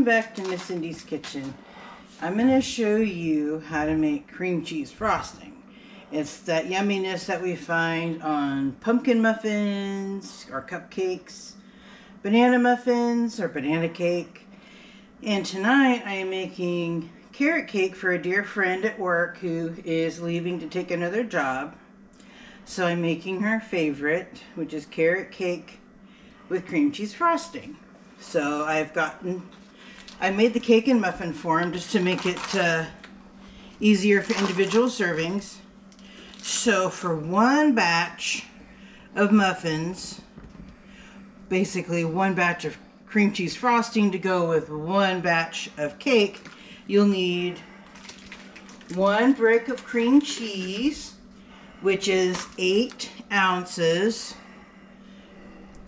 Welcome back to Miss Cindy's Kitchen. I'm going to show you how to make cream cheese frosting. It's that yumminess that we find on pumpkin muffins or cupcakes, banana muffins or banana cake. And tonight I am making carrot cake for a dear friend at work who is leaving to take another job. So I'm making her favorite, which is carrot cake with cream cheese frosting. So I made the cake and muffin form just to make it easier for individual servings. So for one batch of muffins, basically one batch of cream cheese frosting to go with one batch of cake, you'll need 1 brick of cream cheese, which is 8 ounces.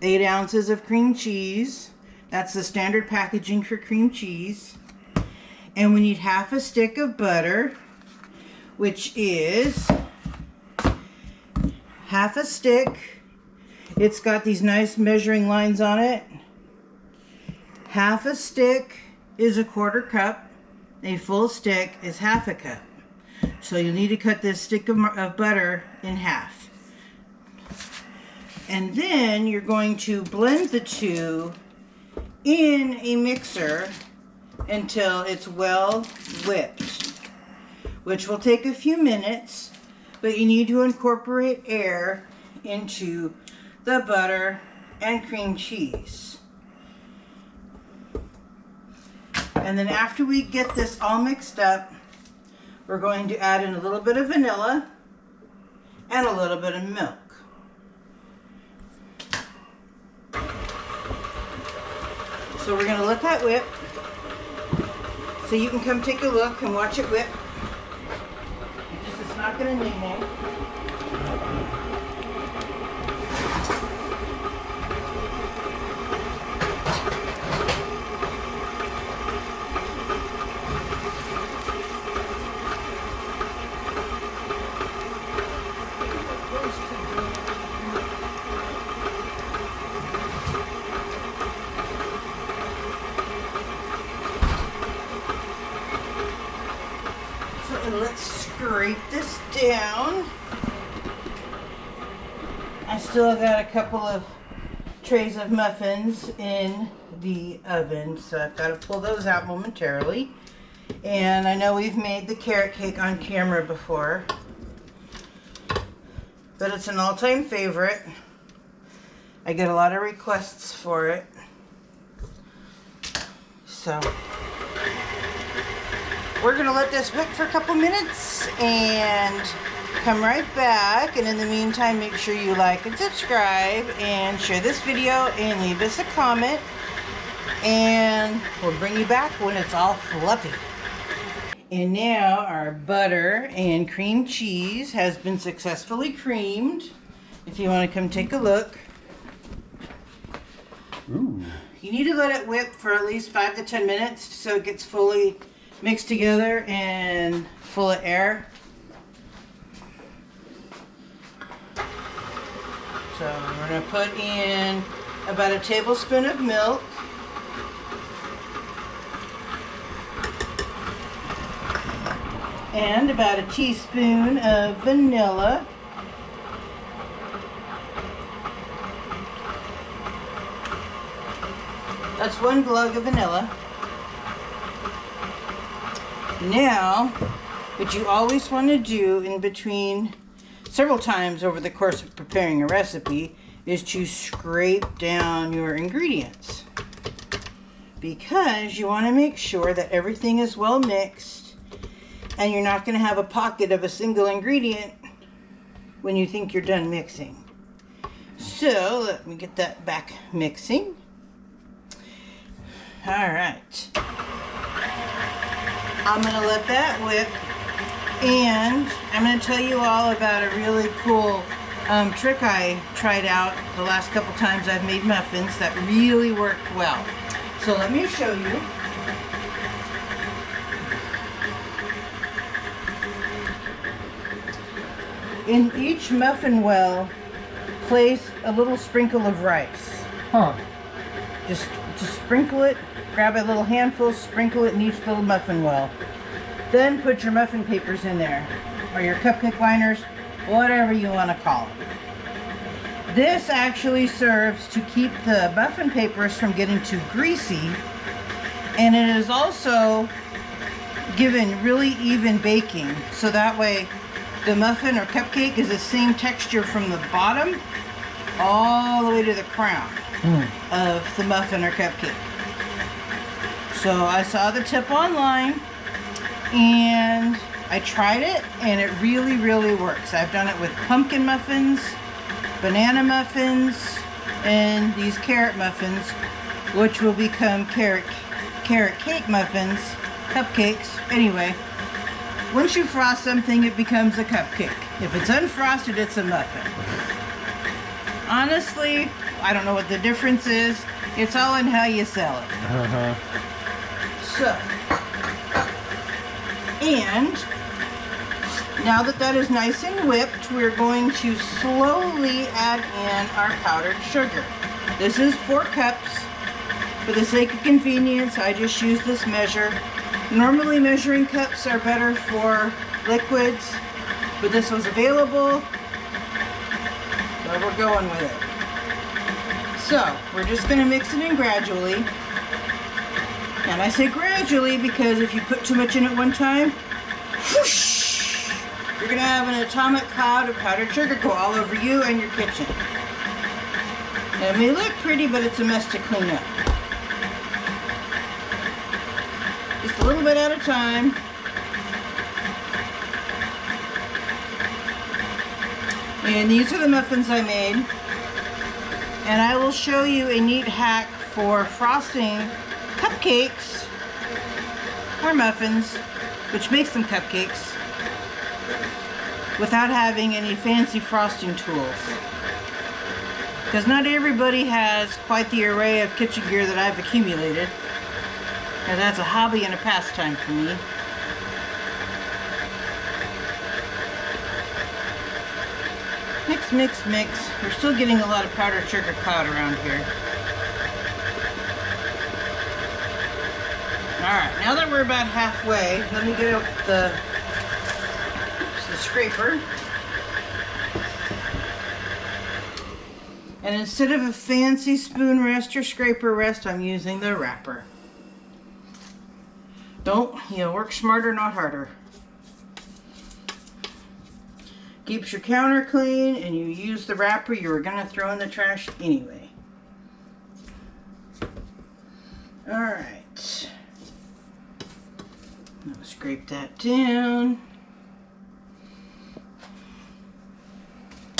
8 ounces of cream cheese. That's the standard packaging for cream cheese. And we need half a stick of butter, which is half a stick. It's got these nice measuring lines on it. Half a stick is 1/4 cup. A full stick is half a cup. So you'll need to cut this stick of butter in half. And then you're going to blend the two in a mixer until it's well whipped, which will take a few minutes, but you need to incorporate air into the butter and cream cheese. And then after we get this all mixed up, we're going to add in a little bit of vanilla and a little bit of milk. So we're going to let that whip. So you can come take a look and watch it whip. It's not going to nay-nay. And let's scrape this down. I still got a couple of trays of muffins in the oven, so I've got to pull those out momentarily. And I know we've made the carrot cake on camera before, but it's an all-time favorite. I get a lot of requests for it. So we're going to let this whip for a couple minutes and come right back. And in the meantime, make sure you like and subscribe and share this video and leave us a comment. And we'll bring you back when it's all fluffy. And now our butter and cream cheese has been successfully creamed. If you want to come take a look. Ooh. You need to let it whip for at least 5 to 10 minutes so it gets fully mixed together and full of air. So we're going to put in about a tablespoon of milk. And about a teaspoon of vanilla. That's 1 glug of vanilla. Now, what you always want to do in between, several times over the course of preparing a recipe, is to scrape down your ingredients. Because you want to make sure that everything is well mixed and you're not going to have a pocket of a single ingredient when you think you're done mixing. So, let me get that back mixing. Alright. I'm going to let that whip, and I'm going to tell you all about a really cool trick I tried out the last couple times I've made muffins that really worked well. So let me show you. In each muffin well, place a little sprinkle of rice. Huh. Just sprinkle it grab a little handful, sprinkle it in each little muffin well. Then put your muffin papers in there, or your cupcake liners, whatever you want to call them. This actually serves to keep the muffin papers from getting too greasy, and it is also given really even baking, so that way the muffin or cupcake is the same texture from the bottom all the way to the crown of the muffin or cupcake. So I saw the tip online and I tried it, and it really, really works. I've done it with pumpkin muffins, banana muffins, and these carrot muffins, which will become carrot cake muffins, cupcakes. Anyway, once you frost something, it becomes a cupcake. If it's unfrosted, it's a muffin. Honestly, I don't know what the difference is. It's all in how you sell it. So, and now that that is nice and whipped, we're going to slowly add in our powdered sugar. This is 4 cups. For the sake of convenience, I just use this measure. Normally measuring cups are better for liquids, but this was available, so we're going with it. So, we're just going to mix it in gradually. And I say gradually because if you put too much in at one time, whoosh, you're going to have an atomic cloud of powdered sugar go all over you and your kitchen. It may look pretty, but it's a mess to clean up. Just a little bit at a time. And these are the muffins I made. And I will show you a neat hack for frosting cupcakes or muffins, which makes them cupcakes, without having any fancy frosting tools. Because not everybody has quite the array of kitchen gear that I've accumulated. And that's a hobby and a pastime for me. Mix, mix, mix. We're still getting a lot of powdered sugar cloud around here. Alright, now that we're about halfway, let me get out the scraper. And instead of a fancy spoon rest or scraper rest, I'm using the wrapper. Don't, work smarter, not harder. Keeps your counter clean, and you use the wrapper you were going to throw in the trash anyway. Alright. I'll scrape that down.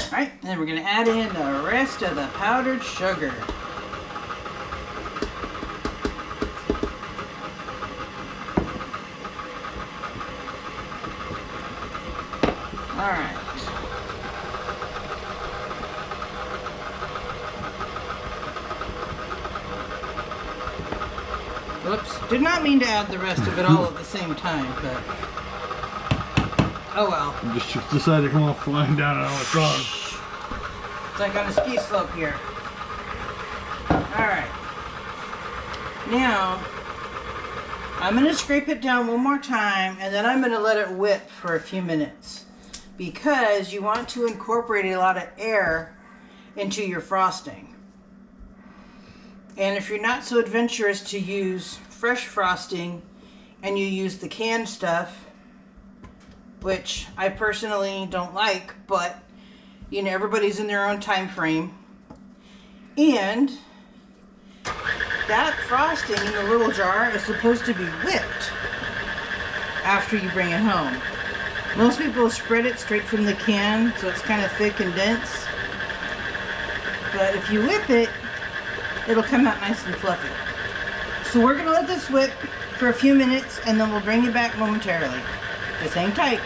Alright, then we're going to add in the rest of the powdered sugar. Alright. Whoops. Did not mean to add the rest of it all at the same time, but oh well. You just decided to come off flying down on its own. It's like on a ski slope here. Alright. Now, I'm going to scrape it down one more time, and then I'm going to let it whip for a few minutes. Because you want to incorporate a lot of air into your frosting. And if you're not so adventurous to use fresh frosting and you use the canned stuff, which I personally don't like, but everybody's in their own time frame. And that frosting in the little jar is supposed to be whipped after you bring it home. Most people spread it straight from the can, so it's kind of thick and dense. But if you whip it, it'll come out nice and fluffy. So we're going to let this whip for a few minutes, and then we'll bring it back momentarily. Just hang tight.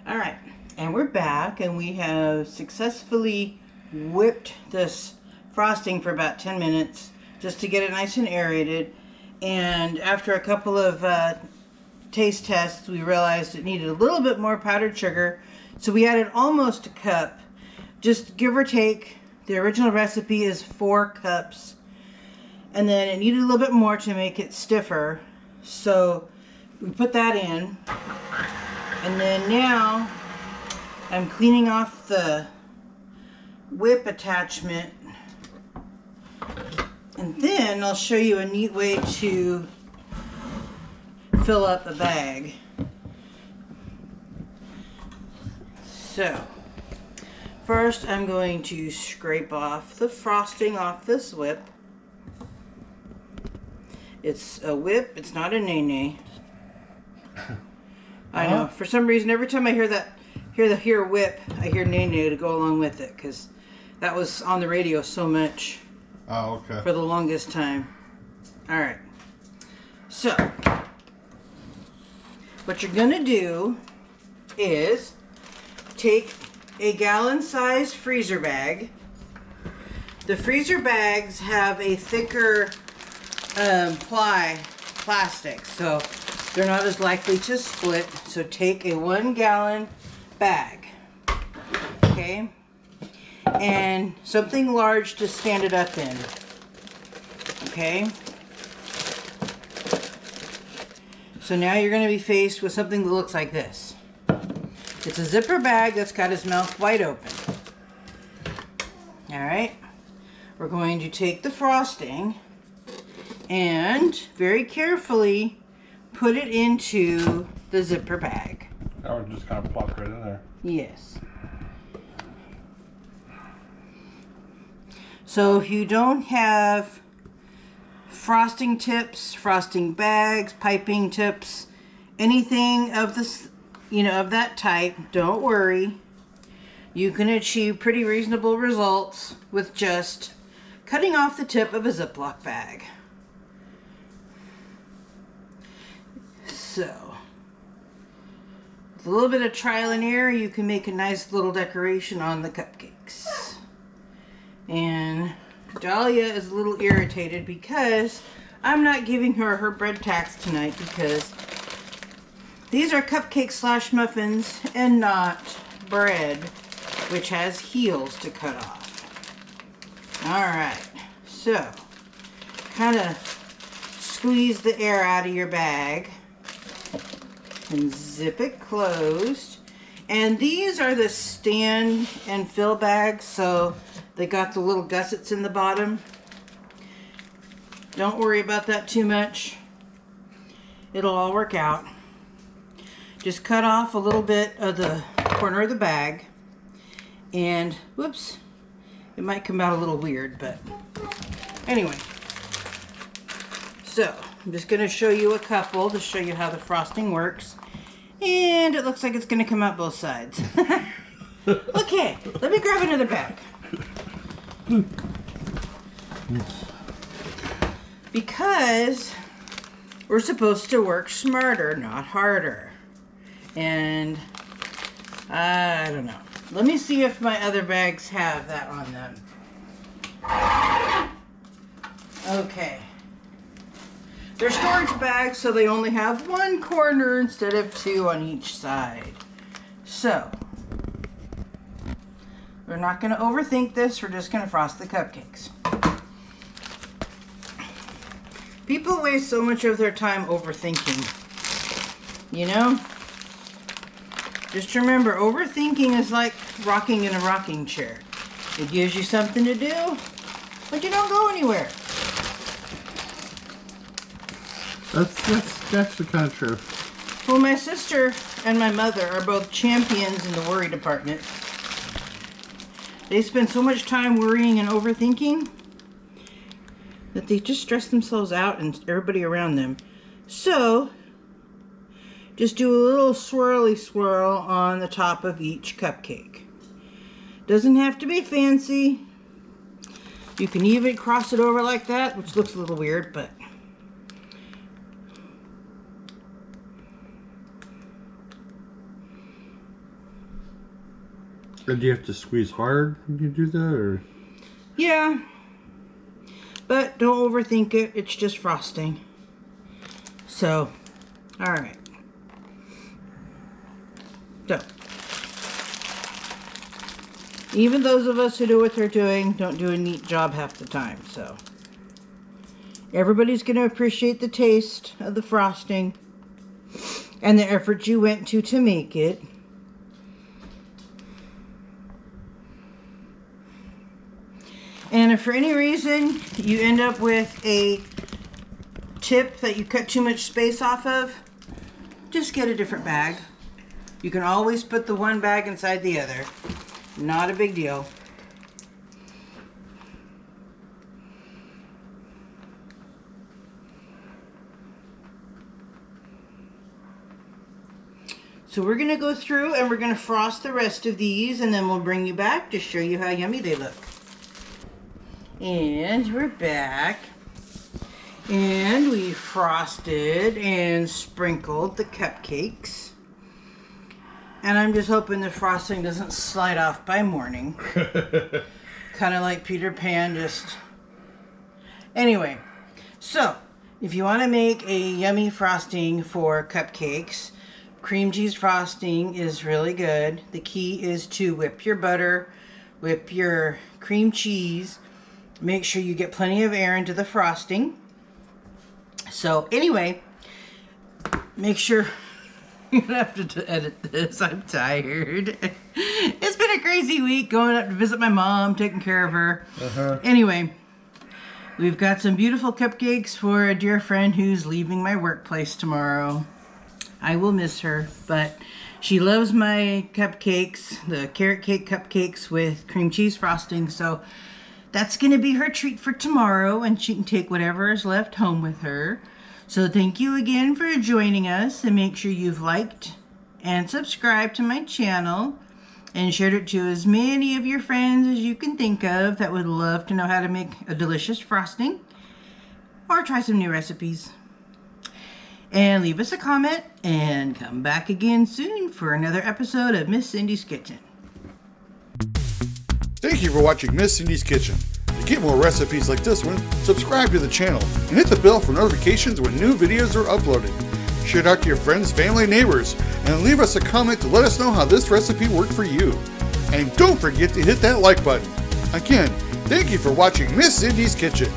Alright, and we're back, and we have successfully whipped this frosting for about 10 minutes just to get it nice and aerated. And after a couple of taste tests, we realized it needed a little bit more powdered sugar, so we added almost a cup, just give or take. The original recipe is 4 cups, And then it needed a little bit more to make it stiffer. So we put that in. And then now I'm cleaning off the whip attachment. And then I'll show you a neat way to fill up a bag. So, first I'm going to scrape off the frosting off this whip. It's a whip, it's not a nay-nay. I know, for some reason every time I hear whip, I hear nay-nay to go along with it, because that was on the radio so much. Oh, okay. For the longest time. Alright. So, what you're going to do is take a gallon-sized freezer bag. The freezer bags have a thicker plastic, so they're not as likely to split. So take a 1 gallon bag. Okay? And something large to stand it up in. Okay? So now you're going to be faced with something that looks like this. It's a zipper bag that's got its mouth wide open. Alright? We're going to take the frosting and very carefully put it into the zipper bag. That would just kind of plop right in there. Yes. So if you don't have frosting tips, frosting bags, piping tips, anything of this, of that type, don't worry. You can achieve pretty reasonable results with just cutting off the tip of a Ziploc bag. So, with a little bit of trial and error, you can make a nice little decoration on the cupcakes. And Dahlia is a little irritated because I'm not giving her her bread tacks tonight, because these are cupcakes slash muffins and not bread, which has heels to cut off. Alright, so kind of squeeze the air out of your bag and zip it closed. And these are the stand and fill bags, so they got the little gussets in the bottom. Don't worry about that too much. It'll all work out. Just cut off a little bit of the corner of the bag. And, whoops, it might come out a little weird, but anyway. So, I'm just going to show you a couple to show you how the frosting works. And it looks like it's going to come out both sides. Okay, let me grab another bag. Because we're supposed to work smarter, not harder. And I don't know. Let me see if my other bags have that on them. Okay. They're storage bags, so they only have one corner instead of two on each side. So, we're not going to overthink this. We're just going to frost the cupcakes. People waste so much of their time overthinking. You know? Just remember, overthinking is like rocking in a rocking chair. It gives you something to do, but you don't go anywhere. That's actually kind of true. Well, my sister and my mother are both champions in the worry department. They spend so much time worrying and overthinking that they just stress themselves out and everybody around them. So, just do a little swirly swirl on the top of each cupcake. Doesn't have to be fancy. You can even cross it over like that, which looks a little weird, but Do you have to squeeze hard when you do that, or? yeah. But don't overthink it. It's just frosting. So, alright. So, even those of us who know what they're doing don't do a neat job half the time, so. Everybody's going to appreciate the taste of the frosting and the effort you went to make it. And if for any reason you end up with a tip that you cut too much space off of, just get a different bag. You can always put the one bag inside the other. Not a big deal. So we're going to go through and we're going to frost the rest of these, and then we'll bring you back to show you how yummy they look. And we're back. And we frosted and sprinkled the cupcakes. And I'm just hoping the frosting doesn't slide off by morning. Kind of like Peter Pan, just... Anyway, so if you want to make a yummy frosting for cupcakes, cream cheese frosting is really good. The key is to whip your butter, whip your cream cheese. Make sure you get plenty of air into the frosting. So anyway, make sure... You're gonna have to edit this. I'm tired. It's been a crazy week going up to visit my mom, taking care of her. Anyway, we've got some beautiful cupcakes for a dear friend who's leaving my workplace tomorrow. I will miss her, but she loves my cupcakes, the carrot cake cupcakes with cream cheese frosting. So that's going to be her treat for tomorrow, and she can take whatever is left home with her. So thank you again for joining us, and make sure you've liked and subscribed to my channel and shared it to as many of your friends as you can think of that would love to know how to make a delicious frosting or try some new recipes. And leave us a comment and come back again soon for another episode of Miss Cindy's Kitchen. Thank you for watching Miss Cindy's Kitchen. To get more recipes like this one, subscribe to the channel and hit the bell for notifications when new videos are uploaded. Share it out to your friends, family, and neighbors, and leave us a comment to let us know how this recipe worked for you. And don't forget to hit that like button. Again, thank you for watching Miss Cindy's Kitchen.